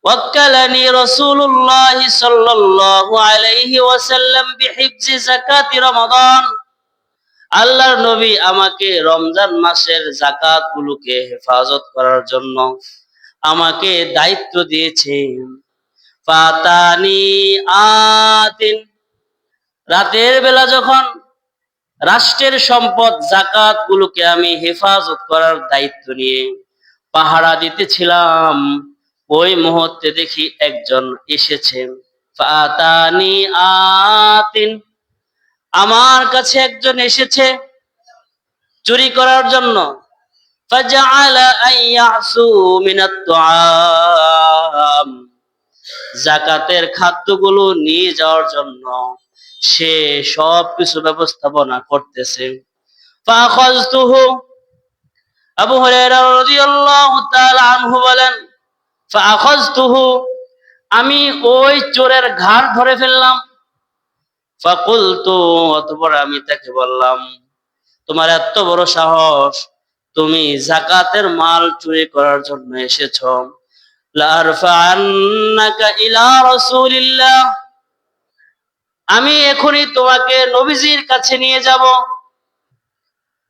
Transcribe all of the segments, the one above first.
ওয়াক্কালানি রাসূলুল্লাহ সাল্লাল্লাহু আলাইহি ওয়াসাল্লাম বিহিফজি যাকাতি রমাদান। আল্লাহর নবী আমাকে রমজান মাসের যাকাত গুলোকে হেফাজত করার জন্য আমাকে দায়িত্ব দিয়েছেন। ফাতানি আতিন, রাতের বেলা যখন রাষ্ট্রের সম্পদ যাকাত গুলোকে আমি হেফাজত করার দায়িত্ব নিয়ে পাহারা দিতেছিলাম, ওই মুহূর্তে দেখি একজন এসেছেন। ফাতানি আতিন, আমার কাছে একজন এসেছে চুরি করার জন্য। ফাজআলা আইয়াসু মিনাত তুআম, যাকাতের খাদ্যগুলো নিয়ে যাওয়ার জন্য সে সবকিছু ব্যবস্থাপনা করতেছে। ফাখাযতুহু, আবু হুরায়রা রাদিয়াল্লাহু তাআলা আনহু বলেন, ফাখাযতুহু, আমি ওই চোরের ঘাড় ধরে ফেললাম। ফাকুলতু, অতঃপর আমি তাকে বললাম, তোমার এত বড় সাহস, তুমি যাকাতের মাল চুরি করার জন্য এসেছো। লারফাআন্নাকা ইলা রাসূলিল্লাহ, আমি এখনই তোমাকে নবীজির কাছে নিয়ে যাব।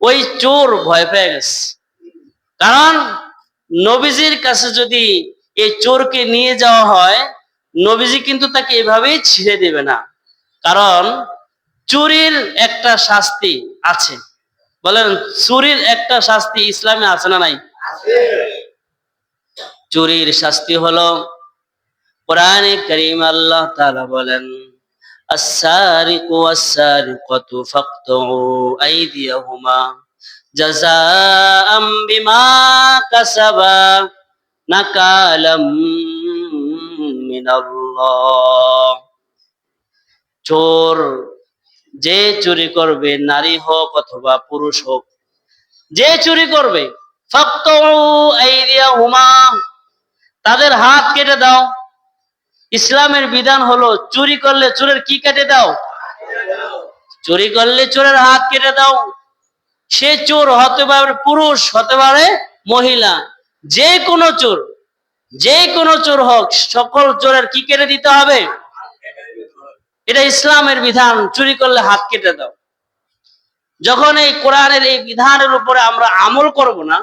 ওই চোর ভয় পেয়ে গেছে, কারণ নবীজির কাছে যদি এই চোরকে নিয়ে যাওয়া হয়, নবীজি কিন্তু তাকে এভাবেই ছেড়ে দেবে না, কারণ চুরির একটা শাস্তি আছে। বলেন, চুরির একটা শাস্তি ইসলামে আছে না নাই? চুরির শাস্তি হলো, কোরআনে কারীম আল্লাহ তাআলা বলেন, আস-সারিকু ওয়াস-সারিকাতু ফাকতু আইদিয়াহুমা জাযাআম বিমা কাসাবা নাকালাম মিনাল্লাহ। চোর যে চুরি করবে, নারী হোক অথবা পুরুষ হোক, যে চুরি করবে, ফাকতু আইদিয়াহুমা, তাদের হাত কেটে দাও। ইসলামের বিধান হলো চুরি করলে চোরের কি কেটে দাও? চুরি করলে চোরের হাত কেটে দাও। সে চোর হতে পারে পুরুষ, হতে পারে মহিলা, যে কোনো চোর, যে কোনো চোর হোক, সকল চোরের কি কেটে দিতে হবে? এটা ইসলামের বিধান, চুরি করলে হাত কেটে দাও। যখন এই কোরআনের এই বিধানের উপরে আমরা আমল করব না,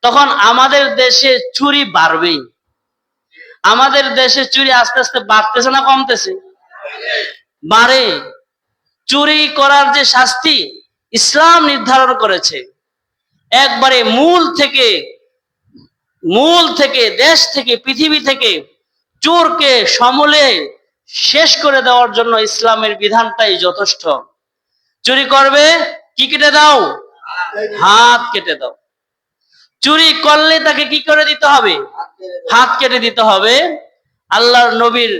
তখন আমাদের দেশে চুরি বাড়বেই। আমাদের দেশে চুরি আস্তে আস্তে বাড়তেছে না কমতেছে? বাড়ে। চুরি করার যে শাস্তি ইসলাম নির্ধারণ করেছে, একবারে মূল থেকে দেশ থেকে পৃথিবী থেকে চোরকে সমূলে শেষ করে দেওয়ার জন্য ইসলামের বিধানটাই যথেষ্ট। চুরি করবে, কি কেটে দাও? হাত কেটে দাও। চুরি করলে তাকে কি করে দিতে হবে? হাত কেটে দিতে হবে। আল্লাহর নবীর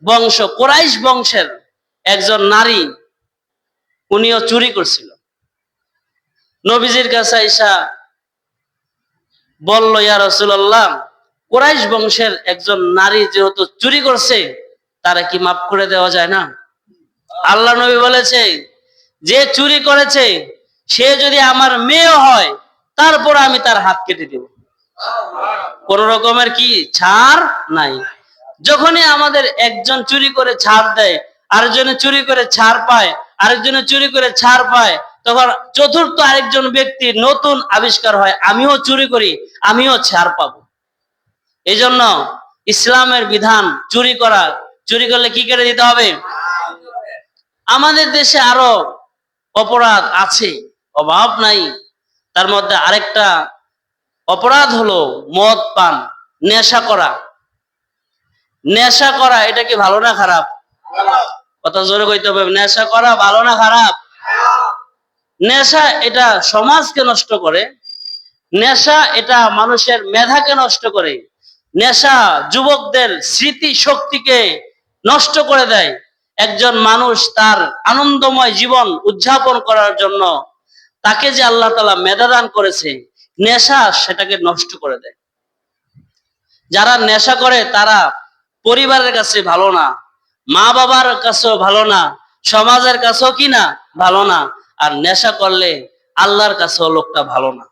বংশ, কুরাইশ বংশের একজন নারী, উনিও চুরি করছিল। নবীজির কাছে আইসা বলল, ইয়া রাসূলুল্লাহ, কুরাইশ বংশের একজন নারী যেহেতু চুরি করছে, তারা কি মাফ করে দেওয়া যায় না? আল্লাহ নবী বলেছে, যে চুরি করেছে সে যদি আমার মেয়ে হয়, তারপর আমি তার হাত কেটে দেব, কোন রকমের কি ছাড় নাই। যখনই আমাদের একজন চুরি করে ছাড় দেয়, আরেকজনে চুরি করে ছাড় পায়, আরেকজনে চুরি করে ছাড় পায়, তখন চতুর্থ আরেকজন ব্যক্তির নতুন আবিষ্কার হয়, আমিও চুরি করি, আমিও ছাড় পাবো। এই জন্য ইসলামের বিধান, চুরি করলে কি কেটে দিতে হবে? আমাদের দেশে আরো অপরাধ আছে, অভাব নাই। তার মধ্যে আরেকটা অপরাধ হলো মদ পান, নেশা করা। নেশা করা এটা কি ভালো না খারাপ? কথা জোরে কইতে হবে, নেশা করা ভালো না খারাপ? নেশা এটা সমাজকে নষ্ট করে, নেশা এটা মানুষের মেধাকে নষ্ট করে, নেশা যুবকদের স্মৃতি শক্তিকে নষ্ট করে দেয়। একজন মানুষ তার আনন্দময় জীবন উদযাপন করার জন্য তাকে যে আল্লাহ তাআলা মেধা দান করেছে, নেশা সেটাকে নষ্ট করে দেয়। যারা নেশা করে তারা পরিবারের কাছে ভালো না, মা বাবার কাছেও ভালো না, সমাজের কাছেও কি না ভালো না। আর নেশা করলে আল্লাহর কাছেও লোকটা ভালো না।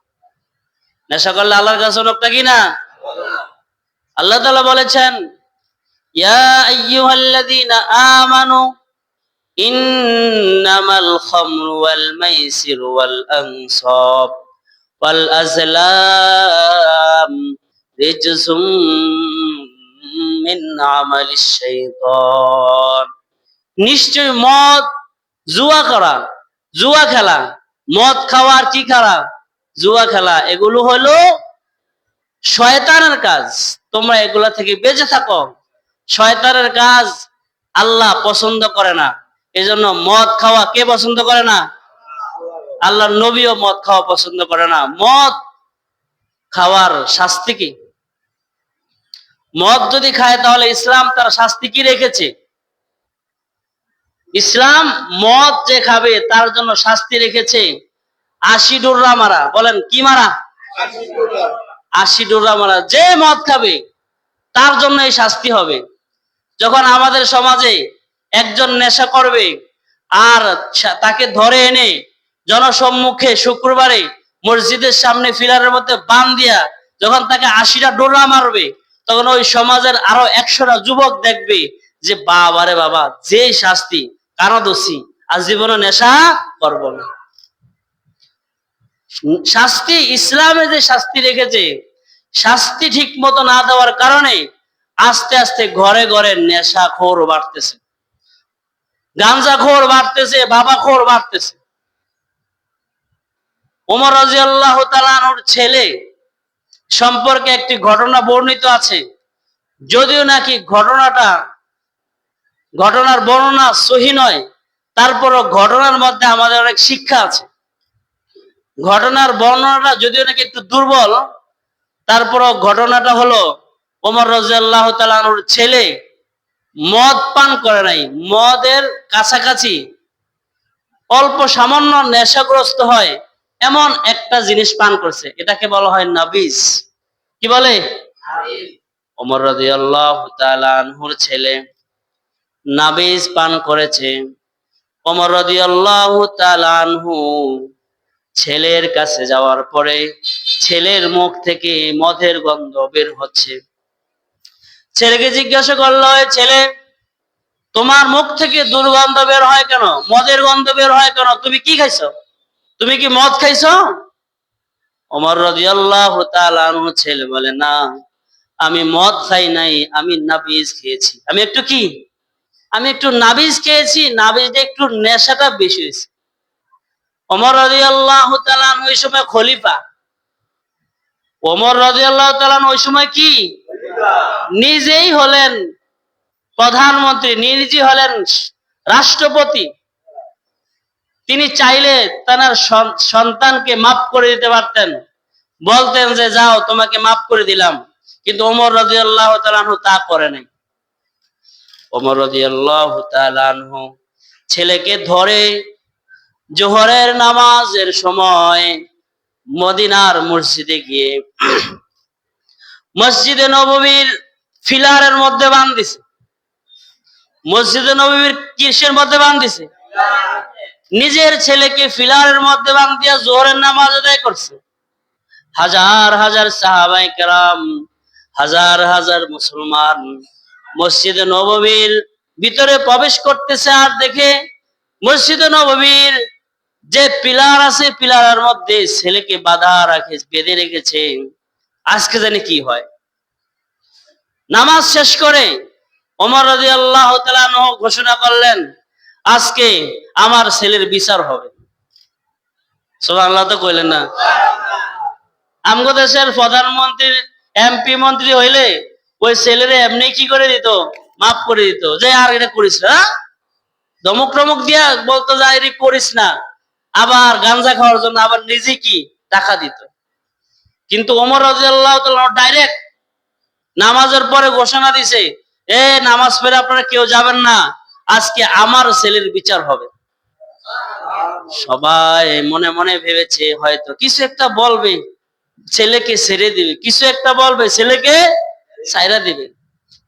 নেশা করলে আল্লাহর কাছেও লোকটা কি না। আল্লাহ তাআলা বলেছেন, ইয়া আইয়ুহাল্লাযীনা আমানু ইন্নামাল খামরু ওয়াল মাইসিরু ওয়াল আনসাব ওয়াল আজলাম রিজসুম মিন আমালিশ শাইতান। নিশ্চয় মদ, জুয়া করা, জুয়া খেলা, মদ খাওয়ার কি খেলা, জুয়া খেলা, এগুলো হলো শয়তানের কাজ। তোমরা এগুলা থেকে বেঁচে থাকো। শয়তানের কাজ আল্লাহ পছন্দ করে না। এজন্য মদ খাওয়া কে পছন্দ করে না? আল্লাহর নবীও মদ খাওয়া পছন্দ করে না। মদ খাওয়ার শাস্তি কি? মদ যদি খায় তাহলে ইসলাম তার শাস্তি কি রেখেছে? ইসলাম মদ যে খাবে তার জন্য শাস্তি রেখেছে 80 ডোরা মারা। বলেন কি মারা? 80 ডোরা মারা। যে মদ খাবে তার জন্য এই শাস্তি হবে। যখন আমাদের সমাজে একজন নেশা করবে আর তাকে ধরে এনে জনসম্মুখে শুক্রবারে মসজিদের সামনে ফিলারের মধ্যে বান দিয়া যখন তাকে 80টা ডোরা মারবে, তখন ওই সমাজের আরো 100টা যুবক দেখবে যে বাবারে বাবা, যে শাস্তি, কারো দোষী, আর জীবনে নেশা করব না। শাস্তি, ইসলামে যে শাস্তি রেখেছে, শাস্তি ঠিক মতো না দেওয়ার কারণে আস্তে আস্তে ঘরে ঘরে নেশাখোর বাড়তেছে, গাঁজাখোর বাড়তেছে, বাবাখোর বাড়তেছে। ওমর রাদিয়াল্লাহু তাআলা আনহুর ছেলে সম্পর্কে একটি ঘটনা বর্ণিত আছে। যদিও নাকি ঘটনার বর্ণনা সহি নয়, তারপরও ঘটনার মধ্যে আমাদের অনেক শিক্ষা আছে। ঘটনার বর্ণনাটা যদিও নাকি একটু দুর্বল, তারপরও ঘটনাটা হলো ওমর রাদিয়াল্লাহু তাআলা আনহুর ছেলে মদ পান করে নাই, মদের কাছাকাছি অল্প সামান্য নেশাগ্রস্ত হয় এমন একটা জিনিস পান করছে। এটাকে বলা হয় নাবিজ। কি বলে? ওমর রাদিয়াল্লাহু তাআলা আনহুর ছেলে নাবিজ পান করেছে। ওমর রাদিয়াল্লাহু তাআলা আনহু ছেলের কাছে যাওয়ার পরে ছেলের মুখ থেকে মদের গন্ধ বের হচ্ছে। ছেলেকে জিজ্ঞাসা করলো, ছেলে, তোমার মুখ থেকে দুর্গন্ধ বের হয় কেন, মদের গন্ধ বের হয় কেন, তুমি কি খাইছো? তুমি কি মদ খাইছো? ওমর রাদিয়াল্লাহু তাআলা আনহু ছেলে বলে, না, আমি মদ খাই নাই, আমি নাবিজ খেয়েছি। আমি একটু নাবিজ খেয়েছি, নাবিজে একটু নেশাটা বেশি হয়েছে। ওমর রাদিয়াল্লাহু তাআলা আনহু ওই সময় খলিফা। ওমর রাদিয়াল্লাহু তাআলা আনহু ওই সময় কি? নিজেই হলেন প্রধানমন্ত্রী, নিজে হলেন রাষ্ট্রপতি। তিনি চাইলে তার সন্তানকে মাফ করে দিতে পারতেন, বলতেন যে যাও, তোমাকে মাফ করে দিলাম। কিন্তু ওমর রাদিয়াল্লাহু তাআলা আনহু তা করে নাই। ওমর রাদিয়াল্লাহু তাআলা আনহু ছেলেকে ধরে জোহরের নামাজের সময় মদিনার মসজিদে গিয়ে মসজিদে নববীর ফিলারের মধ্যে বাঁধ দিছে। মসজিদে নববীর কিসের মধ্যে বাঁধ দিছে? নিজের ছেলেকে ফিলারের মধ্যে বাঁধ দিয়া জোহরের নামাজ আদায় করছে। হাজার হাজার সাহাবায়ে কেরাম, হাজার হাজার মুসলমান মসজিদে নববীর ভিতরে প্রবেশ করতেছে, আর দেখে মসজিদে নববীর যে পিলার আছে, পিলারের মধ্যে ছেলেকে বেঁধে রেখেছে। আজকে জানি কি হয়। নামাজ শেষ করে ওমর রাদিয়াল্লাহু তাআলা আনহু ঘোষণা করলেন, আজকে আমার ছেলের বিচার হবে। সুবহানাল্লাহ তো কইলেন না? আমগো দেশের প্রধানমন্ত্রীর এমপি মন্ত্রী হইলে ওই ছেলেরে এমনি কি করে দিত? মাফ করে দিত, যে আর এটা করিস না, ধমক টমক দিয়া বলতো যে এটা করিস না। আবার গাঞ্জা খাওয়ার জন্য আবার নিজে কি টাকা দিত। কিন্তু ওমর রাদিয়াল্লাহু তাআলা ডাইরেক্ট নামাজের পরে ঘোষণা দিছে, নামাজ পড়ে আপনারা কেউ যাবেন না, আজকে আমার ছেলের বিচার হবে। সবাই মনে মনে ভেবেছে হয়তো কিছু একটা বলবে, ছেলেকে ছেড়ে দিবে, কিছু একটা বলবে, ছেলেকে ছাইরা দিবে।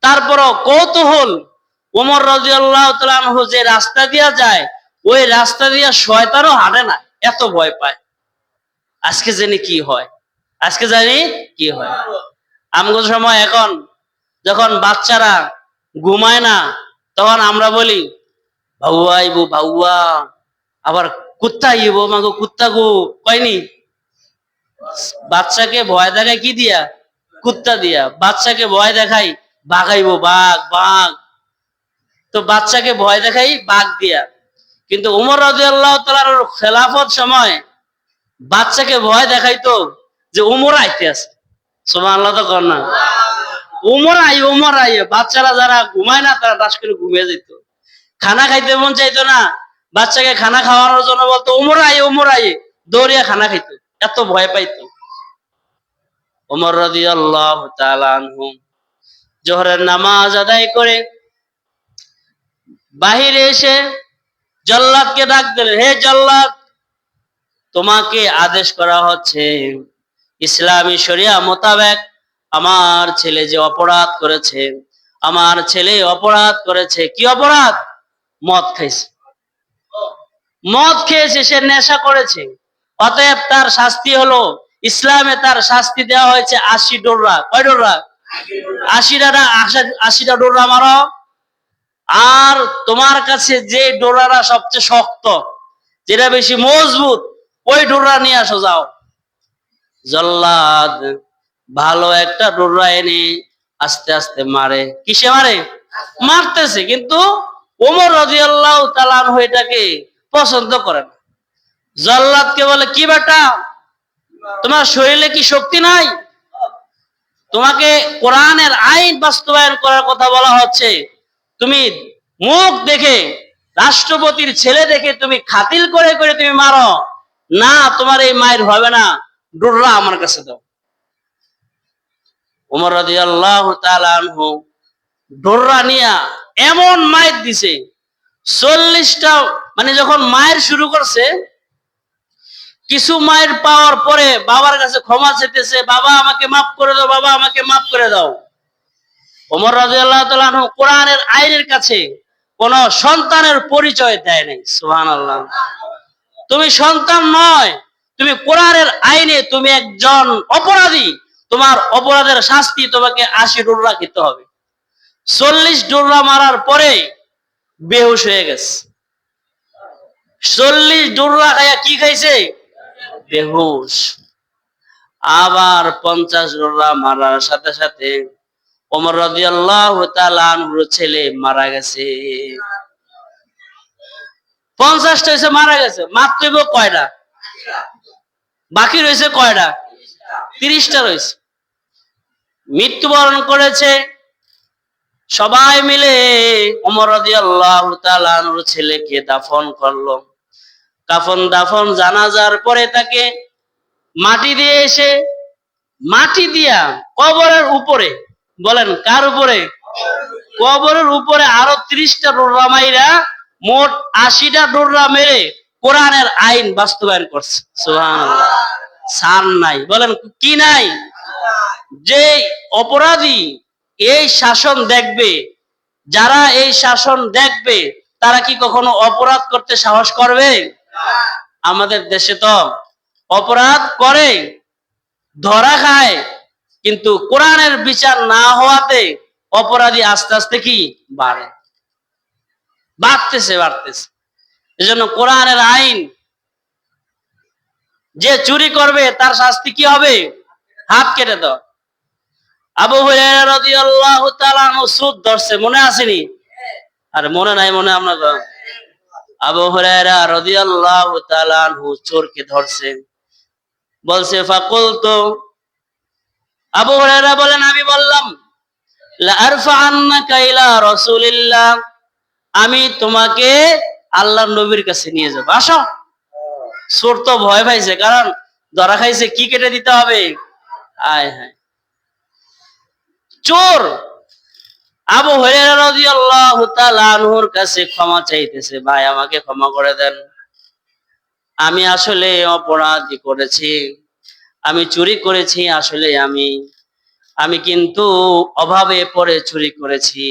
তারপরও কৌতূহল, ওমর রাদিয়াল্লাহু তাআলা আনহু যে রাস্তা দিয়া যায়, ওই রাস্তা দিয়া শয়তানও হাঁটে না, এত ভয় পায়। আজকে জানি কি হয়, আজকে জানি কি হয়। আমগো সময় এখন যখন বাচ্চারা ঘুমায় না তখন আমরা বলি ভাউয়া আইবো ভাউয়া, আবার কুত্তা আইবো মাগো কুত্তা গো, কয়নি? বাচ্চাকে ভয় দেখায় কি দিয়া? কুত্তা দিয়া। বাচ্চাকে ভয় দেখাই বাঘ আইবো, বাঘ বাঘ, তো বাচ্চাকে ভয় দেখাই বাঘ দিয়া। কিন্তু উমর রাদিয়াল্লাহু তাআলার খেলাফত সময় বাচ্চাকে ভয় দেখাইতো যে উমর আইতে আছে। সুবহানাল্লাহ তো কর না, উমর আই। বাচ্চারা যারা ঘুমায় না তারা দাস করে ঘুমিয়ে যেত। খানা খাইতে মন চাইতো না, বাচ্চাকে খানা খাওয়ানোর জন্য বলতো উমর আই, দৌড়িয়া খানা খাইতো, এত ভয় পাইতো। ওমর রাদিয়াল্লাহু তাআলা আনহু জোহরের নামাজ আদায় করে বাহিরে এসে জল্লাদকে ডাক দিলেন, হে জল্লাদ, তোমাকে আদেশ করা হচ্ছে ইসলামী শরিয়া মোতাবেক আমার ছেলে যে অপরাধ করেছে, আমার ছেলে অপরাধ করেছে। কি অপরাধ? মদ খাইছে, মদ খেয়েছে, সে নেশা করেছে। অতএব তার শাস্তি হলো, ইসলামে তার শাস্তি দেওয়া হয়েছে 80 ডোররা। কয় ডোররা? 80টা ডোররা মারো। আর তোমার কাছে যে ডোরারা সবচেয়ে শক্ত, যেটা বেশি মজবুত, ওই ডোরা নিয়ে আসো যাও। জল্লাদ ভালো একটা ডোরা এনে আস্তে আস্তে মারে। কিসে মারে? মারতেছে, কিন্তু ওমর রাদিয়াল্লাহু তাআলা আনহু এটাকে পছন্দ করে না। জল্লাদকে বলে, কি বেটা, তোমার শরীরে কি শক্তি নাই? তোমাকে কোরআনের আইন বাস্তবায়ন করার কথা বলা হচ্ছে, তুমি মুখ দেখে, রাষ্ট্রপতির ছেলে দেখে তুমি খাতিল করে করে তুমি মারো না, তোমার এই মায়ের হবে না, ডোররা আমার কাছে দাও। ওমর রাদিয়াল্লাহু তাআলা আনহু ডোররা নিয়া এমন মায়ের দিছে 40টা, মানে যখন মায়ের শুরু করছে, কিছু মায়ের পাওয়ার পরে বাবার কাছে ক্ষমা চেতেছে, বাবা আমাকে মাফ করে দাও, বাবা আমাকে মাফ করে দাও। ওমর রাদিয়াল্লাহু তাআলা আনহু কোরআনের আইনের কাছে কোন সন্তানের পরিচয় দেয় নাই। সুবহানাল্লাহ। তুমি সন্তান নয়, তুমি কোরআনের আইনে তুমি একজন অপরাধী, তোমার অপরাধের শাস্তি তোমাকে 80 ডোররা খেতে হবে। 40 ডোররা মারার পরে বেহুশ হয়ে গেছে। 40 ডোররা খাইয়া কি খাইছে? বেহুশ। আবার 50 ডোররা মারার সাথে সাথে ওমর রাদিয়াল্লাহু তাআলা আনহুর ছেলে মারা গেছে। 50টা এসে মারা গেছে, মাত্র কয়টা বাকি রয়েছে? কয়টা? 30টা রয়েছে। মৃত্যুবরণ করেছে। সবাই মিলে ওমর রাদিয়াল্লাহু তাআলা আনহুর ছেলেকে দাফন করলো। কাফন দাফন জানাজার পরে তাকে মাটি দিয়ে এসে, মাটি দিয়া কবরের উপরে, বলেন কার উপরে? কবরের উপরে আরো 30টা ডোররা মাইরা মোট 80টা ডোররা মেরে কোরআনের আইন বাস্তবায়ন করছে। সুবহানাল্লাহ। সার নাই, বলেন কি নাই? যে অপরাধী এই শাসন দেখবে, যারা এই শাসন দেখবে, তারা কি কখনো অপরাধ করতে সাহস করবে? আমাদের দেশে তো অপরাধ করে, ধরা খায়, কিন্তু কোরআনের বিচার না হওয়াতে অপরাধী আস্তে আস্তে কি বাড়তেছে। এজন্য কোরআনের আইন, যে চুরি করবে তার শাস্তি কি হবে? হাত কেটে দাও। আবু হুরায়রা রাদিয়াল্লাহু তাআলা আনহু সুদ ধরছে, মনে আসেনি? আর মনে নাই মনে আপনাদের? আবু হুরায়রা রাদিয়াল্লাহু তাআলা আনহু চোরকে ধরছে, বলছে ফাকুলতু, আবু হুরায়রা বলেন আমি বললাম, লা আরফাআন্নাকা ইলা রাসূলিল্লাহ, আমি তোমাকে আল্লাহর নবীর কাছে নিয়ে যাব। আসো। চোর তো ভয় পাইছে, কারণ ধরা খাইছে, কি কেটে দিতে হবে? আয় হায়। চোর আবু হুরায়রা রাদিয়াল্লাহু তাআলা আনহুর কাছে ক্ষমা চাইতেছে, ভাই আমাকে ক্ষমা করে দেন, আমি আসলে অপরাধী করেছি, আমি চুরি করেছি, আসলে আমি কিন্তু অভাবে পড়ে চুরি করেছি।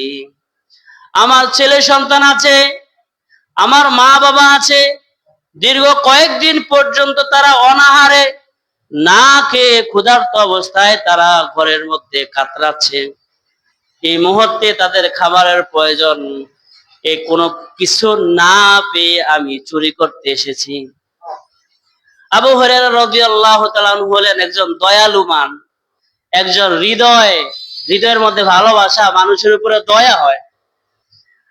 আমার ছেলে সন্তান আছে, আমার মা বাবা আছে, দীর্ঘ কয়েকদিন পর্যন্ত তারা অনাহারে না খেয়ে ক্ষুধার্ত অবস্থায় তারা ঘরের মধ্যে কাতরাচ্ছে। এই মুহূর্তে তাদের খাবারের প্রয়োজন, এই কোনো কিছু না পেয়ে আমি চুরি করতে এসেছি। আবু হুরায়রা রাদিয়াল্লাহু তাআলা আনহু হলেন একজন দয়ালু মান, একজন হৃদয়ের মধ্যে ভালোবাসা, মানুষের উপরে দয়া হয়।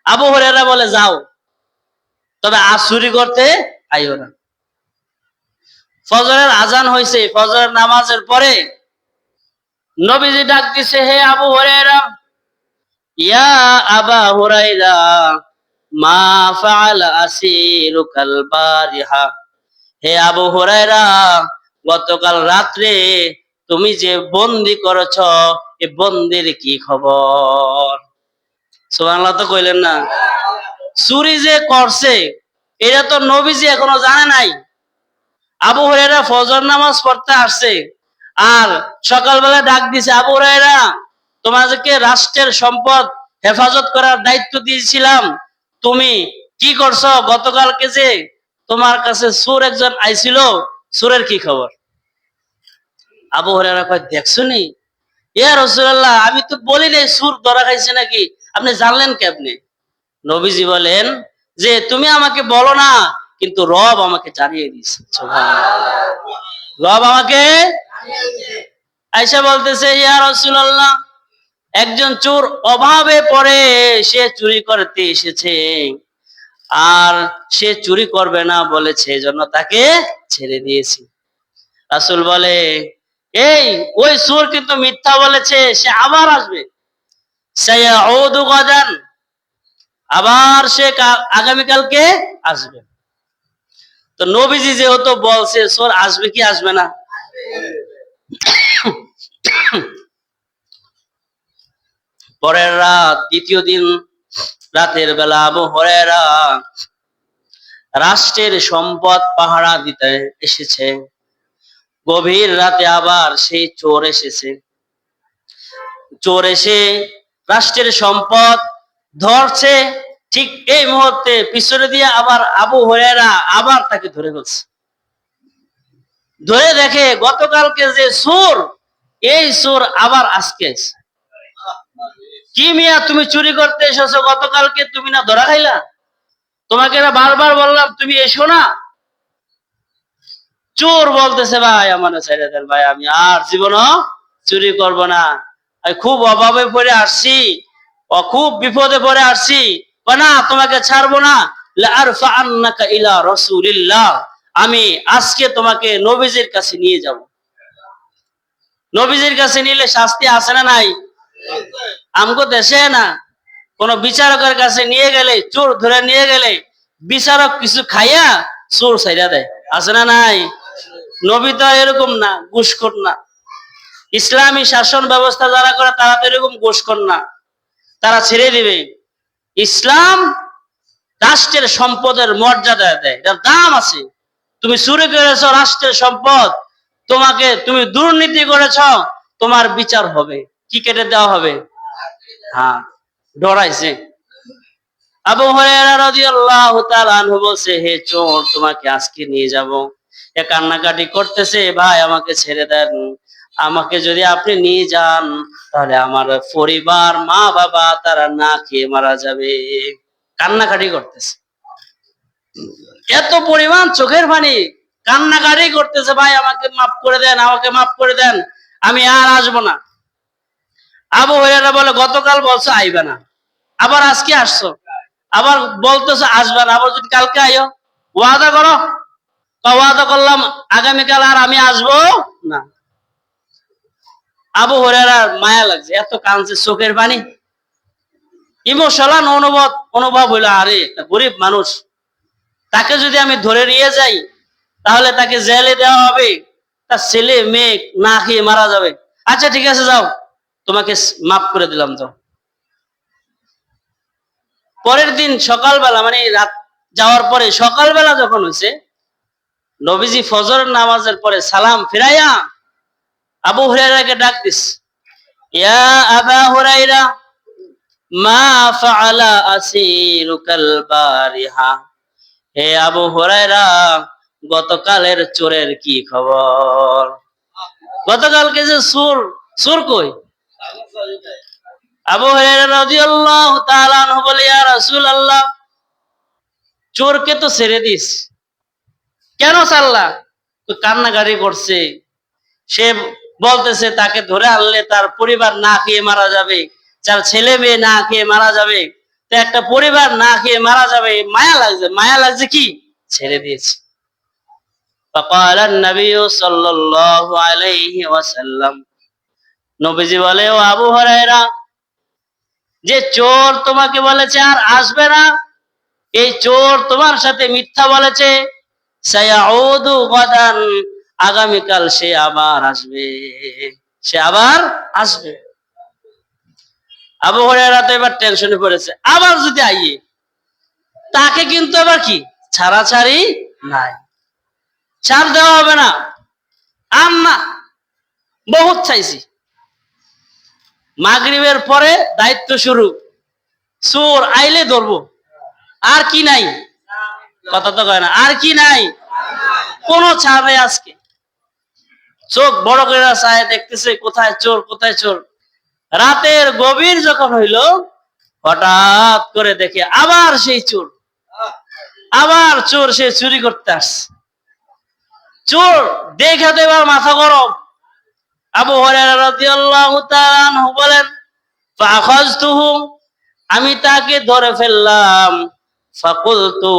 আবু হুরায়রা বলে, যাও, তবে আজ চুরি করতে আইও না। ফজরের আজান হয়েছে, ফজরের নামাজের পরে নবীজি ডাক দিছে, হে আবু হুরায়রা, ইয়া আবা হুরায়রা, মা ফাআলা আসিরুকাল বারিহা। হে আবু হুরায়রা, গতকাল রাত্রে তুমি যে বন্দি করেছ, এ বন্দির কি খবর? সুবহানাল্লাহ তো কইলেন না? চুরি যে করছে এটা তো নবীজি এখনো জানে নাই। আবু হুরায়রা ফজর নামাজ পড়তে আসছে, আর সকালবেলা ডাক দিছে, আবু হুরায়রা, তোমাদেরকে রাষ্ট্রের সম্পদ হেফাজত করার দায়িত্ব দিয়েছিলাম, তুমি কি করছো? গতকালকে যে তোমার কাছে চোর একজন আইছিল, চোরের কি খবর? আবু হুরায়রা কয়, দেখছনি ইয়া রাসূলুল্লাহ, আমি তো বলি নাই চোর ধরা খাইছে নাকি, আপনি জানলেন কেমনে? নবীজি বলেন যে, তুমি আমাকে বলো না, কিন্তু রব আমাকে জানিয়ে দিয়েছে। সুবহানাল্লাহ। রব আমাকে আয়েশা বলতেছে, ইয়া রাসূলুল্লাহ, একজন চোর অভাবে পড়ে সে চুরি করতে এসেছে, আর সে চুরি করবে না বলেছে, এজন্য তাকে ছেড়ে দিয়েছি। রাসূল বলে, এই ওই চোর কিন্তু মিথ্যা বলেছে, সে আবার আসবে, সায়াউদু গাদান, আবার সে আগামীকালকে আসবে। তো নবীজি যেহেতু বলছে, চোর আসবে কি আসবে না? পরের রাত, দ্বিতীয় দিন রাতের বেলা আবু হুরায়রা রাষ্ট্রের সম্পদ পাহারা দিতে এসেছে। গভীর রাতে আবার সেই চোর এসেছে। চোর এসে রাষ্ট্রের সম্পদ ধরছে, ঠিক এই মুহূর্তে পিছনে দিয়ে আবার আবু হুরায়রা আবার তাকে ধরে ফেলছে। ধরে দেখে গতকালকে যে চোর, এই চোর আবার আজকে এসে। কি মিয়া, তুমি চুরি করতে এসেছো, গতকালকে তুমি না ধরা খাইলা? তোমাকে না বারবার বললাম তুমি এসো না। চোর বলতেছে, ভাই আমার ছেড়ে দেন ভাই, আমি আর জীবনও চুরি করব না, আমি খুব অভাবে পড়ে আসছি, খুব বিপদে পড়ে আসছি, না তোমাকে ছাড়বো না, লাআরফাআন্নাকা ইলা রাসূলিল্লাহ, আমি আজকে তোমাকে নবীজির কাছে নিয়ে যাব। নবীজির কাছে নিলে শাস্তি আছে না নাই? আমগো দেশে না কোন বিচারকের কাছে নিয়ে গেলে, চোর ধরে নিয়ে গেলে বিচারক কিছু খাইয়া চোর ছাইড়া দেয়, আছে না নাই? নবী তো এরকম না, ঘুষখোর না। ইসলামী শাসন ব্যবস্থা যারা করে তারা তো এরকম ঘুষখোর না, তারা ছেড়ে দিবে। ইসলাম রাষ্ট্রের সম্পদের মর্যাদা দেয়, এটার দাম আছে। তুমি চুরি করেছ রাষ্ট্রের সম্পদ, তুমি দুর্নীতি করেছ, তোমার বিচার হবে, কি কেটে দেওয়া হবে? হ্যাঁ, ডরাইছে। আবু হুরায়রা রাদিয়াল্লাহু তাআলা আনহু বলছে, হে চোর, তোমাকে আজকে নিয়ে যাব। এ কান্নাকাটি করতেছে, ভাই আমাকে ছেড়ে দেন, আমাকে যদি আপনি নিয়ে যান তাহলে আমার পরিবার, মা বাবা, তারা না খেয়ে মারা যাবে। কান্নাকাটি করতেছে, এত পরিমাণ চোখের পানি, কান্নাকাটি করতেছে, ভাই আমাকে মাফ করে দেন, আমাকে মাফ করে দেন, আমি আর আসবো না। আবু হুরায়রা বলে, গতকাল বলছো আইবা না, আবার আজকে আসছো, আবার বলতেছো আসবে না, আবার যদি কালকে আইও, ওয়াদা করো। ওয়াদা করলাম আগামীকাল আর আমি আসবো না। আবু হুরায়রার মায়া লাগছে, এত কাঁদছে, চোখের পানি, ইমোশনাল অনুভব হইলো, আরে গরিব মানুষ, তাকে যদি আমি ধরে নিয়ে যাই তাহলে তাকে জেলে দেওয়া হবে, তার ছেলে মেয়ে না খেয়ে মারা যাবে। আচ্ছা ঠিক আছে, যাও, তোমাকে মাফ করে দিলাম, যাও। পরের দিন সকালবেলা, মানে রাত যাওয়ার পরে সকালবেলা যখন হয়েছে, নবীজি ফজর নামাজের পরে সালাম ফিরাইয়া আবু হুরায়রাকে ডাক দিস, ইয়া আবা হুরায়রা, মা ফাআলা আসিরুকাল বারিহা। হে আবু হুরায়রা, গতকালের চোরের কি খবর? গতকালকে যে চোর, চোর কই? আবু হুরায়রা রাদিয়াল্লাহু তাআলা আনহু বলে, ইয়া রাসূলুল্লাহ, চোরকে তো ছেড়ে দিস, কেন ছাড়লা? তো কান্নাকাটি করছে। সে বলতেছে তাকে ধরে আনলে তার পরিবার না খেয়ে মারা যাবে, তার ছেলে মেয়ে না খেয়ে মারা যাবে, তো একটা পরিবার না খেয়ে মারা যাবে, মায়া লাগছে। মায়া লাগছে কি? ছেড়ে দিয়েছে। فقال النبي صلى الله عليه وسلم, নবীজি বলে, ও আবু হুরায়রা, যে চোর তোমাকে বলেছে আর আসবে না, এই চোর তোমার সাথে মিথ্যা বলেছে, সায়াউদু গাদান, আগামীকাল সে আবার আসবে, সে আবার আসবে। আবু হুরায়রা তো এবার টেনশনে পড়েছে, আবার যদি আইয়ে, তাকে কিন্তু আবার কি ছাড়াছাড়ি নাই, ছাড় দেওয়া হবে না। আর না, বহুত চাইছি। মাগরিবের পরে দায়িত্ব শুরু, চোর আইলে ধরবো, আর কি নাই, কথা তো কয় না, আর কি নাই, কোনো ছাড় নেই আজকে। চোখ বড় করে চায়, দেখতেছে কোথায় চোর, কোথায় চোর। রাতের গভীর যখন হইল, হঠাৎ করে দেখে আবার সেই চোর, আবার চোর, সে চুরি করতে আসছে। চোর দেখে তো এবার মাথা গরম। আবু হুরায়রা রাদিয়াল্লাহু তাআলা আনহু বলেন, ফাখাযতুহু, আমি তাকে ধরে ফেললাম। ফাকুলতু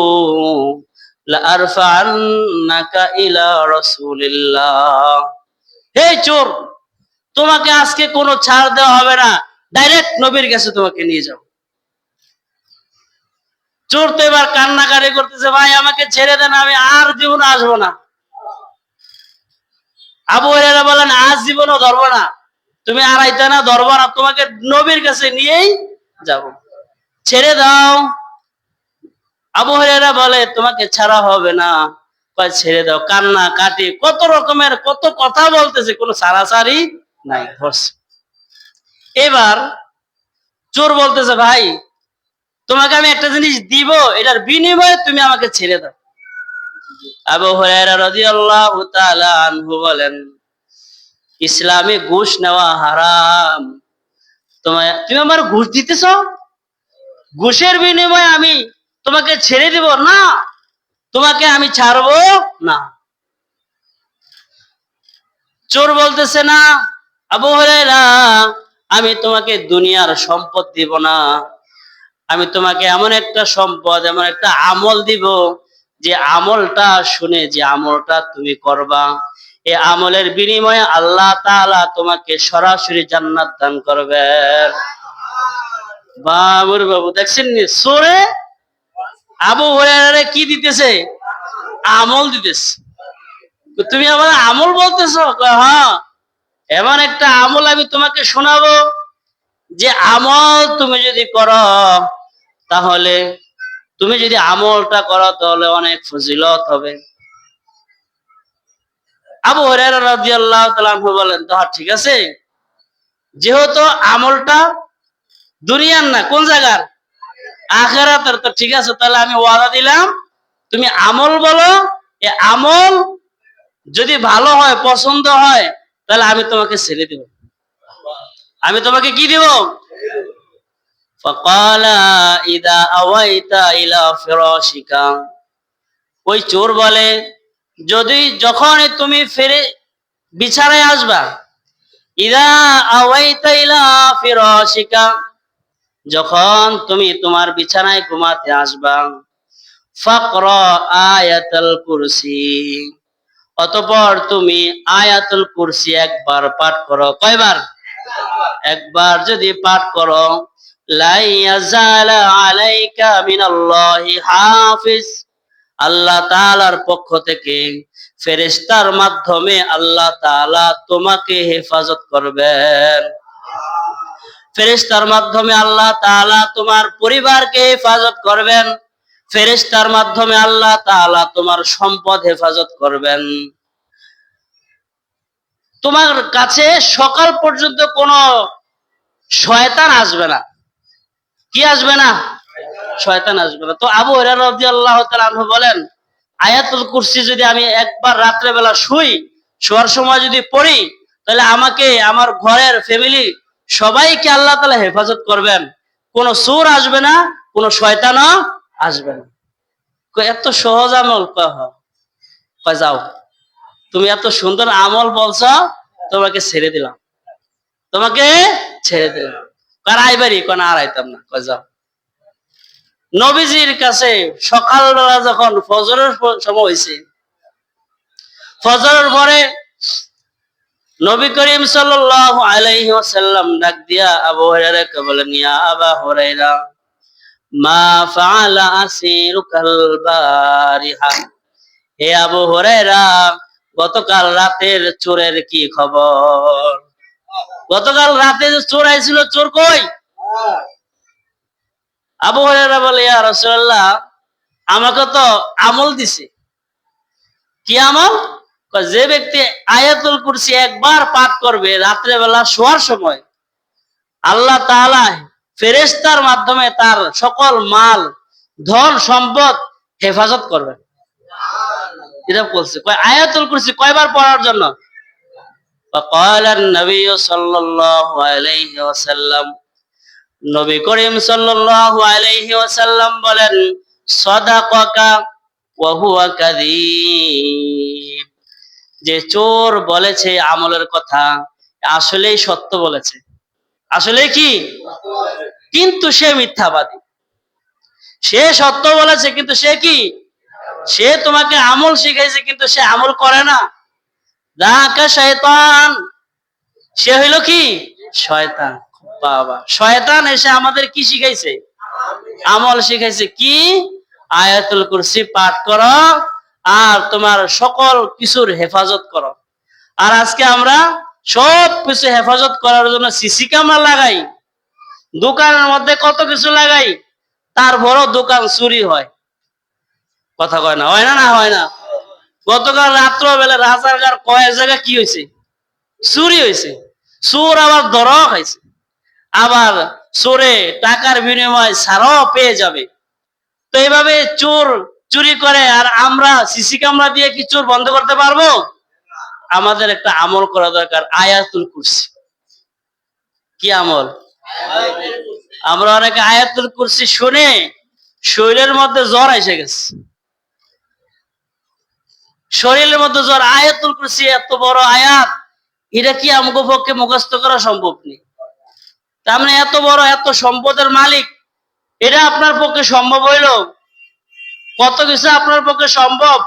লা আরফা'আন্নাকা ইলা রাসূলিল্লাহ, হে চোর, তোমাকে আজকে কোনো ছাড় দেওয়া হবে না, ডাইরেক্ট নবীর কাছে তোমাকে নিয়ে যাব। চোর তো এবার কান্নাকারি করতেছে, ভাই আমাকে ছেড়ে দেন, আমি আর জীবনে আসবো না। আবু হুরায়রা বলেন, আজ জীবনও ধরবো না, তুমি আর আইতে না, ধরবো না, তোমাকে নবীর কাছে নিয়েই যাব, ছেড়ে দাও। আবু হুরায়রা বলে, তোমাকে ছাড়া হবে না, কয় ছেড়ে দাও। কান্না কাটি, কত রকমের কত কথা বলতেছে, কোনো ছাড়াছাড়ি নাই, ধরছে। এবার চোর বলতেছে, ভাই তোমাকে আমি একটা জিনিস দিব, এটার বিনিময়ে তুমি আমাকে ছেড়ে দাও। আবু হুরায়রা রাদিয়াল্লাহু তাআলা আনহু বলেন, ইসলামে ঘুষ নেওয়া হারাম, তুমি আমার ঘুষ দিতেছ, ঘুষের বিনিময়ে আমি তোমাকে ছেড়ে দিব না, তোমাকে আমি ছাড়বো না। চোর বলতেছে, না আবু হুরায়রা, আমি তোমাকে দুনিয়ার সম্পদ দিব না, আমি তোমাকে এমন একটা সম্পদ, এমন একটা আমল দিব, যে আমলটা শুনে, যে আমলটা তুমি করবা, এই আমলের বিনিময়ে আল্লাহ তাআলা তোমাকে সরাসরি জান্নাত দান করবেন। বাবুর বাবু, দেখছেন নি, চোরে আবু হুরায়রা কি দিতেছে? আমল দিতেছে। তুমি আমার আমল বলতেছো? হ্যাঁ, এমন একটা আমল আমি তোমাকে শোনাবো, যে আমল তুমি যদি করো, তাহলে তুমি যদি আমলটা করো তাহলে অনেক ফজিলত হবে। আবু হুরায়রা রাদিয়াল্লাহু তাআলা আনহু বলেন, তো ঠিক আছে, যেহেতু আমলটা দুনিয়ার না, কোন জায়গার? আখিরাতের, তো ঠিক আছে, তাহলে আমি ওয়াদা দিলাম, তুমি আমল বলো, এই আমল যদি ভালো হয়, পছন্দ হয়, তাহলে আমি তোমাকে ছেড়ে দেব, আমি তোমাকে কি দিব? ফাকালা ইদা আওয়াইতা ইলা ফিরাশিকা, ওই চোর বলে, যখন তুমি ফিরে বিছানায় আসবা, ইদা আওয়াইতা ইলা ফিরাশিকা, যখন তুমি তোমার বিছানায় ঘুমাতে আসবা, ফাকরা আয়াতুল কুরসি, অতঃপর তুমি আয়াতুল কুরসি একবার পাঠ করো। কয়বার? একবার যদি পাঠ করো, লা ইয়াজালা আলাইকা মিনাল্লাহি হাফিজ, আল্লাহ তাআলার পক্ষ থেকে ফেরেশতার মাধ্যমে আল্লাহ তাআলা তোমাকে হেফাজত করবেন। ফেরেশতার মাধ্যমে আল্লাহ তাআলা তোমার পরিবারকে হেফাজত করবেন, ফেরেশতার মাধ্যমে আল্লাহ তাআলা তোমার সম্পদ হেফাজত করবেন। তোমার কাছে সকাল পর্যন্ত কোন শয়তান আসবে না। কি আসবে না? শয়তান আসবে না। তো আবু হুরায়রা রাদিয়াল্লাহু তাআলা আনহু বলেন, আয়াতুল কুরসি যদি আমি একবার রাত্রে বেলা শোয়ার সময় যদি পড়ি, তাহলে আমাকে আমার ঘরের ফ্যামিলি সবাইকে আল্লাহ তাআলা হেফাজত করবেন, কোন চোর আসবে না, কোন শয়তানও আসবে না। এত সহজ আমল? কয় যাও, তুমি এত সুন্দর আমল বলছো, তোমাকে ছেড়ে দিলাম, তোমাকে ছেড়ে দিলাম। কার আইবারি? কোন আর আইতাম না। কয় যাও। নবীজির কাছে সকালবেলা যখন ফজরের সময় হয়েছে, ফজরের পরে নবী করিম সাল্লাল্লাহু আলাইহি ওয়াসাল্লাম ডাক দিয়া আবু হুরায়রাকে বলেন, ইয়া আবা হুরায়রা, মা ফাআলা আসিরুকাল বারিহা। হে আবু হুরায়রা, গতকাল রাতের চোরের কি খবর? গতকাল রাতে যে চোর আইছিল, চোর কই? আবু হুরায়রা বলে, ইয়া রাসূলুল্লাহ, আমাকে তো আমল দিছে। কি আমল? যে ব্যক্তি আয়াতুল কুরসি একবার পাঠ করবে রাত্রে বেলা শোয়ার সময়, আল্লাহ তাআলা ফেরেশতার মাধ্যমে তার সকল মাল, ধন সম্পদ হেফাজত করবে। এটা বলছে। আয়াতুল কুরসি কয়বার পড়ার জন্য? فقال النبي صلى الله عليه وسلم, নবী করিম সাল্লাল্লাহু আলাইহি ওয়াসাল্লাম বলেন, সাদাকাকা ওয়া হুয়া কাযীব। যে চোর বলেছে আমলের কথা, আসলেই সত্য বলেছে। আসলে কি? কিন্তু সে মিথ্যাবাদী। সে সত্য বলেছে, কিন্তু সে কি? সে তোমাকে আমল শিখাইছে, কিন্তু সে আমল করে না। যাকা শয়তান, সে হইল কি? শয়তান। বাবা, শয়তান এসে আমাদের কি শিখাইছে? আমল শিখাইছে। কি? আয়াতুল কুরসি পাঠ করো আর তোমার সকল কিছুর হেফাজত করো। আর আজকে আমরা সব কিছু হেফাজত করার জন্য সিসি ক্যামেরা লাগাই, দোকানের মধ্যে কত কিছু লাগাই, তারপরও দোকান চুরি হয়। কথা কয় না? হয় না? না হয় না? গতকাল রাত্রবেলা রাজারগার কয়েক জায়গায় কি হয়েছে? চুরি হয়েছে। চোর আবার ধরাও খাইছে। আবার চোরে টাকার বিনিময়ে ছাড়াও পেয়ে যাবে। তো এইভাবে চোর চুরি করে, আর আমরা সিসি ক্যামেরা দিয়ে কি চোর বন্ধ করতে পারবো? আমাদের একটা আমল করা দরকার, আয়াতুল কুরসি। কি আমল? আমরা অনেকে আয়াতুল কুরসি শুনে শরীরের মধ্যে জ্বর এসে গেছে। শরীরের মধ্যে জ্বর। আয়াতুল কুরসি এত বড় আয়াত, এটা কি আমাকে পক্ষে মুখস্থ করা সম্ভব নেই। তার মানে এত বড়, এত সম্পদের মালিক, এটা আপনার পক্ষে সম্ভব হইল? কত কিছু আপনার পক্ষে সম্ভব।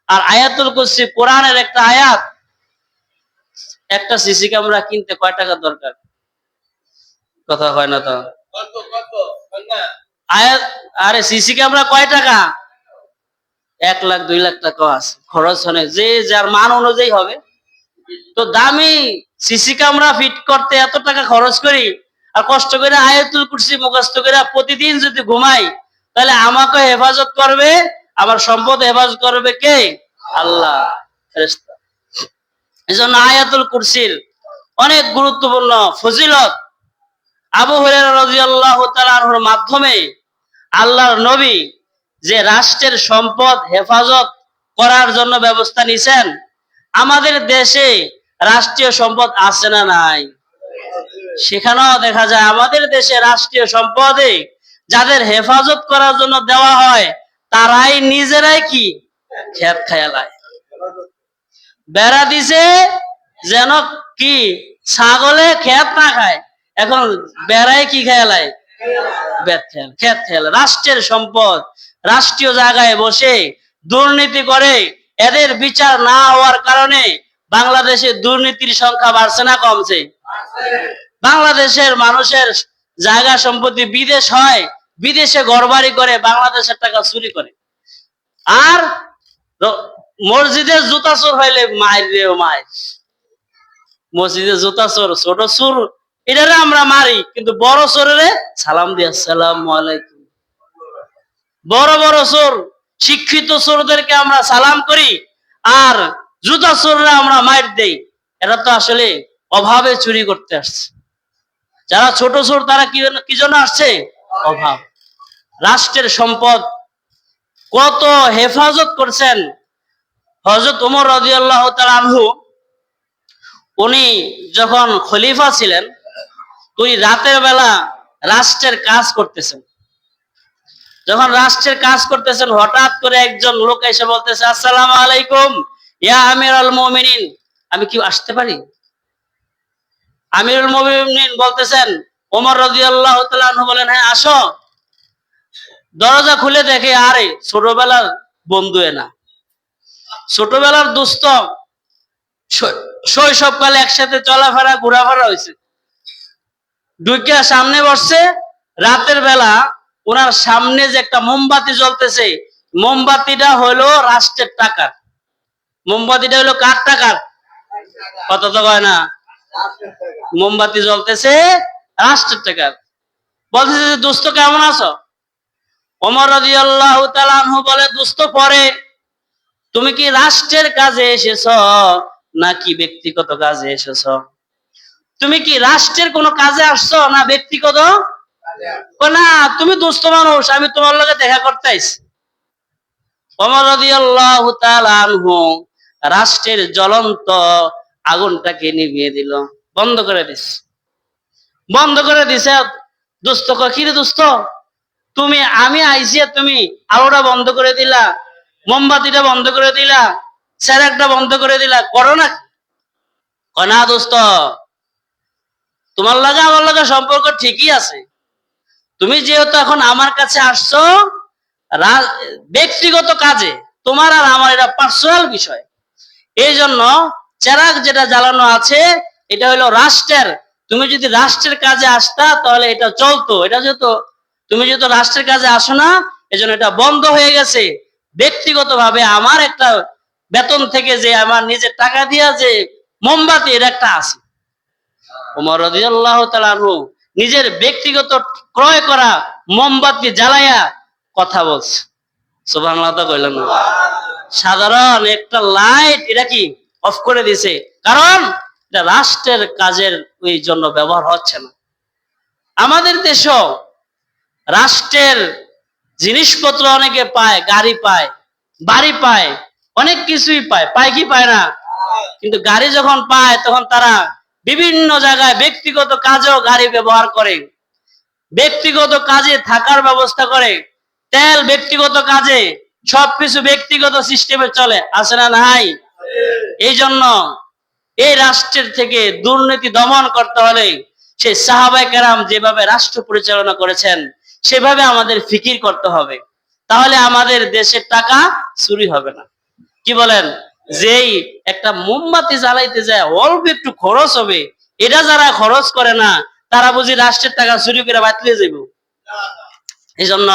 আর আয়াতুল কুরসি কোরআনের একটা আয়াত। একটা সিসি ক্যামেরা কিনতে কয় টাকা দরকার? কথা হয় না তো? আয়াত, আরে সিসি ক্যামেরা কয় টাকা? 1 লাখ 2 লাখ টাকা আছে খরচ, হয় যে যার মান অনুযায়ী হবে। তো দামি সিসি ক্যামেরা ফিট করতে এত টাকা খরচ করি, আর কষ্ট করে আয়াতুল কুরসি মুখস্থ করে প্রতিদিন যদি ঘুমাই, তাহলে আমাকে হেফাজত করবে, আমার সম্পদ হেফাজত করবে কে? আল্লাহ, ফেরেশতা। এজন্য আয়াতুল কুরসির অনেক গুরুত্বপূর্ণ ফজিলত। আবু হুরায়রা রাদিয়াল্লাহু তাআলা আনহুর মাধ্যমে আল্লাহর নবী যে রাষ্ট্রের সম্পদ হেফাজত করার জন্য ব্যবস্থা নিছেন, আমাদের দেশে রাষ্ট্রীয় সম্পদ আছে না নাই? সেখানেও দেখা যায় আমাদের দেশে রাষ্ট্রীয় সম্পদে যাদের হেফাজত করার জন্য দেওয়া হয়, তারাই নিজেরাই কি খেত খায়ালায়। বেড়া দিছে যেন কি ছাগলে খেত না খায়, এখন বেড়াই কি খেয়ালায়? খেত খেয়াল। রাষ্ট্রের সম্পদ রাষ্ট্রীয় জায়গায় বসে দুর্নীতি করে, এদের বিচার না হওয়ার কারণে বাংলাদেশে দুর্নীতির সংখ্যা বাড়ছে না কমছে? বাংলাদেশের মানুষের জায়গা সম্পত্তি বিদেশ হয়, বিদেশে ঘরবাড়ি করে, বাংলাদেশের টাকা চুরি করে। আর মসজিদের জুতা চোর হইলে মায়ের রেও মায়ের। মসজিদের জুতা চোর, ছোট চোর এটারে আমরা মারি, কিন্তু বড় চোরেরে সালাম দিয়ে আসসালামু আলাইকুম। বড় বড় চোর, শিক্ষিত চোরদেরকে আমরা সালাম করি, আর জুতা চোররা আমরা মাইর দেই। এরা তো আসলে অভাবে চুরি করতে আসছে। যারা ছোট চোর তারা কি জন্য আসছে? অভাব। রাষ্ট্রের সম্পদ কত হেফাজত করছেন হযরত ওমর রাদিয়াল্লাহু তাআলা আনহু। উনি যখন খলিফা ছিলেন, তুই রাতের বেলা রাষ্ট্রের কাজ করতেছেন, যখন রাষ্ট্রের কাজ করতেছেন হঠাৎ করে একজন লোক এসে বলতেছে, আসসালামু আলাইকুম ইয়া আমিরুল মুমিনিন, আমি কি আসতে পারি? আমিরুল মুমিনিন বলতেছেন, ওমর রাদিয়াল্লাহু তাআলা আনহু বলেন, হ্যাঁ আসো। দরজা খুলে দেখে আরে ছোটবেলার বন্ধু, এনা ছোটবেলার দোস্ত, শৈশবকালে একসাথে চলাফেরা ঘোরাফেরা হয়েছে। ঢুকে সামনে বসছে, রাতের বেলা ওনার সামনে যে একটা মোমবাতি জ্বলতেছে, মোমবাতিটা হলো রাষ্ট্রের টাকার। মোমবাতিটা হলো কার টাকার? কত তো কয় না, মোমবাতি জ্বলতেছে রাষ্ট্রের টাকার। বলতেছে যে দোস্ত কেমন আছো? ওমর রাদিয়াল্লাহু তাআলা আনহু বলে, দোস্ত পরে তুমি কি রাষ্ট্রের কাজে এসেছো নাকি ব্যক্তিগত কাজে এসেছো? তুমি কি রাষ্ট্রের কোনো কাজে আসছো না ব্যক্তিগত? না, তুমি দুস্থ মানুষ, আমি তোমার লগে দেখা করতে আইছি। ওমর রাদিয়াল্লাহু তাআলা আনহু রাষ্ট্রের জ্বলন্ত আগুনটাকে নিভিয়ে দিল, বন্ধ করে দিস, বন্ধ করে দিছে। দোস্ত কয়, কি রে দোস্ত, তুমি আমি আইছি তুমি আলোটা বন্ধ করে দিলা, মোমবাতিটা বন্ধ করে দিলা, স্যারেকটা বন্ধ করে দিলা, করো না? কয় না দোস্ত, তোমার লাগে আমার লাগে সম্পর্ক ঠিকই আছে। তুমি যেহেতু এখন আমার কাছে আসছো ব্যক্তিগত কাজে, তোমার আর আমার এটা পার্সোনাল বিষয়, এই জন্য চেরাগ যেটা জ্বালানো আছে এটা হলো রাষ্ট্রের। তুমি যদি রাষ্ট্রের কাজে আসতা তাহলে এটা চলতো, এটা যেহেতু তুমি যেহেতু রাষ্ট্রের কাজে আসো না, এজন্য এটা বন্ধ হয়ে গেছে। ব্যক্তিগত ভাবে আমার একটা বেতন থেকে যে আমার নিজের টাকা দিয়া যে মোমবাতি, এর একটা আছে। ওমর রাদিয়াল্লাহু তাআলা আনহু নিজের ব্যক্তিগত ক্রয় করা মোমবাতি জ্বালায়া কথা বলছে। সুবহানাল্লাহ তো কইলেন না? সাধারণ একটা লাইট এটা কি অফ করে দিছে, কারণ এটা রাষ্ট্রের কাজের ওই জন্য ব্যবহার হচ্ছে না। আমাদের দেশও রাষ্ট্রের জিনিসপত্র অনেকে পায়, গাড়ি পায়, বাড়ি পায়, অনেক কিছুই পায়, পায় কি পায় না? কিন্তু গাড়ি যখন পায় তখন তারা বিভিন্ন জায়গায় ব্যক্তিগত কাজেও গাড়ি ব্যবহার করে, ব্যক্তিগত কাজে থাকার ব্যবস্থা করে, তেল ব্যক্তিগত কাজে, সবকিছু ব্যক্তিগত সিস্টেমে চলে, আছে না নাই? এই জন্য এই রাষ্ট্রের থেকে দুর্নীতি দমন করতে হলে সেই সাহাবায়ে কেরাম যেভাবে রাষ্ট্র পরিচালনা করেছেন সেভাবে আমাদের ফিকির করতে হবে, তাহলে আমাদের দেশের টাকা চুরি হবে না। কি বলেন? যেই একটা মোমবাতি জ্বালাইতে যায় অল্প একটু খরচ হবে, এটা যারা খরচ করে না তারা বুঝি রাষ্ট্রের টাকা চুরি করে বাতলে যাইব? এই জন্য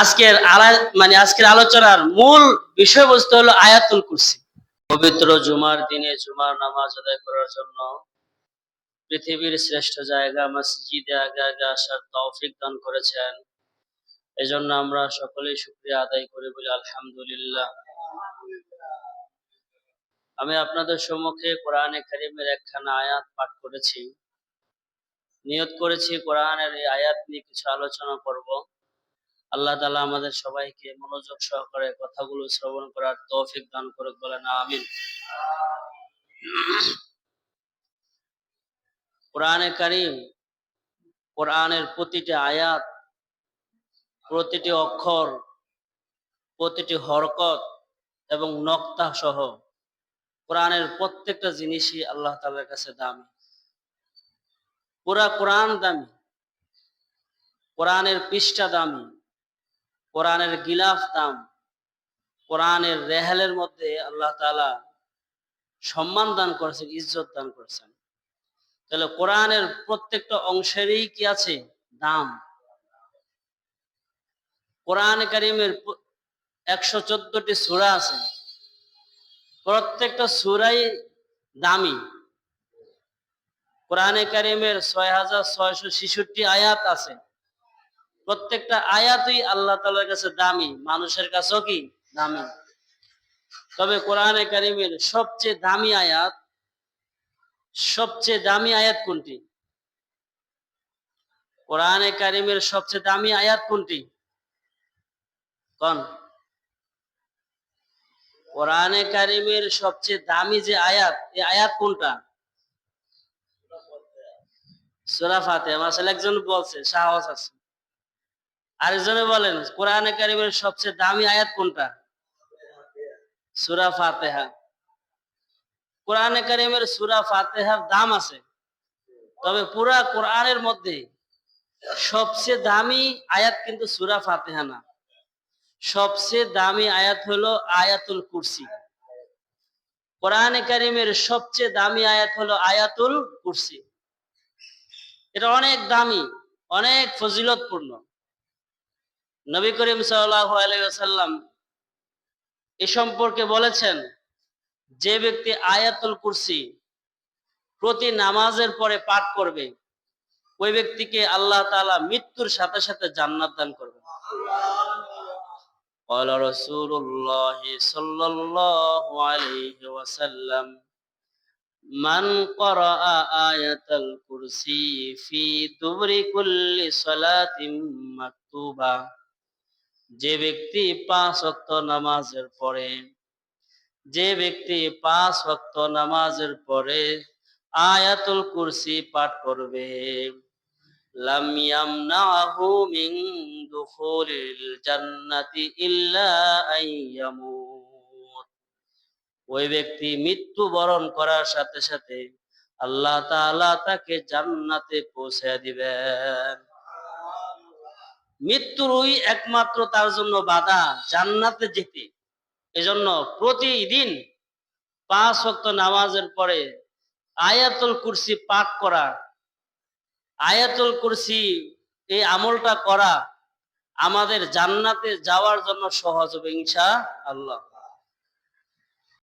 আজকের আলোচনার মূল বিষয়বস্তু হলো আয়াতুল কুরসি। পবিত্র জুমার দিনে জুমার নামাজ আদায় করার জন্য পৃথিবীর শ্রেষ্ঠ জায়গা মসজিদে আগে আগে আসার তৌফিক দান করেছেন। এজন্য আমরা সকলেই শুকরিয়া আদায় করি, বলি আলহামদুলিল্লাহ। আমি আপনাদের সম্মুখে কোরআনে কারীমের একখানা আয়াত পাঠ করেছি, নিয়ত করেছি কোরআনের এই আয়াত নিয়ে কিছু আলোচনা করব। আল্লাহ তাআলা আমাদের সবাইকে মনোযোগ সহকারে কথাগুলো শ্রবণ করার তৌফিক দান করুক, বলেন আমিন। কোরআনে কারীম, কোরআনের প্রতিটি আয়াত, প্রতিটি অক্ষর, প্রতিটি হরকত এবং নক্তা সহ কোরআনের প্রত্যেকটা জিনিসই আল্লাহ তাআলার কাছে দামি। পুরা কোরআন দামি, কোরআনের পৃষ্ঠা দামি, কোরআনের গিলাফ দাম, কোরআনের রেহালের মধ্যে আল্লাহ তাআলা সম্মান দান করেছেন, ইজ্জত দান করেছেন। তাহলে কোরআনের প্রত্যেকটা অংশেরই কি আছে? দাম। কোরআন কারীমের 114টি সূরা আছে, প্রত্যেকটা সূরাই দামি। কোরআনে কারীমের 6666 আয়াত আছে, প্রত্যেকটা আয়াতই আল্লাহ তাআলার কাছে দামি, মানুষের কাছেও কি দামি। তবে কোরআনে কারীমের সবচেয়ে দামি আয়াত কোনটি? কোরআনে কারীমের সবচেয়ে দামি আয়াত কোনটি? কোন? কোরআনে কারীমের সবচেয়ে দামি যে আয়াত, এই আয়াত কোনটা? সূরা ফাতিহা। মাশাআল্লাহ, একজন বলছে, সাহস আছে। আরেকজনে বলেন কোরআনে কারিমের সবচেয়ে দামি আয়াত কোনটা? সূরা ফাতিহা। কোরআনে কারিমের সূরা ফাতিহার দাম আছে, তবে পুরা কোরআনের মধ্যে সবচেয়ে দামি আয়াত কিন্তু সূরা ফাতিহা না। সবচেয়ে দামি আয়াত হলো আয়াতুল কুরসি। কোরআনে কারিমের সবচেয়ে দামি আয়াত হলো আয়াতুল কুরসি। এটা অনেক দামি, অনেক ফজিলতপূর্ণ। নবী করিম সাল্লাল্লাহু আলাইহি ওয়াসাল্লাম এ সম্পর্কে বলেছেন, যে ব্যক্তি আয়াতুল কুরসি প্রতি নামাজের পরে পাঠ করবে, ওই ব্যক্তিকে আল্লাহ তাআলা মৃত্যুর সাথে সাথে জান্নাত দান করবে। قال رسول الله صلى الله عليه وسلم من قرأ آية الكرسي في دبر كل صلاة مكتوبة, যে ব্যক্তি 5 ওয়াক্ত নামাজের পরে, যে ব্যক্তি 5 ওয়াক্ত নামাজের পরে আয়াতুল কুরসি পাঠ করবে, লাম ইয়ামনাহু মিন দুখুলিল জান্নাতি ইল্লা আইয়ামুত, ওই ব্যক্তি মৃত্যুবরণ করার সাথে সাথে আল্লাহ তাআলা তাকে জান্নাতে পৌঁছে দিবেন। মৃত্যুরই একমাত্র তার জন্য বাধা জান্নাতে যেতে। এজন্য প্রতিদিন 5 ওয়াক্ত নামাজের পরে আয়াতুল কুরসি পাঠ করা, আয়াতুল কুরসি এই আমলটা করা আমাদের জান্নাতে যাওয়ার জন্য সহজ হবে ইনশাআল্লাহ।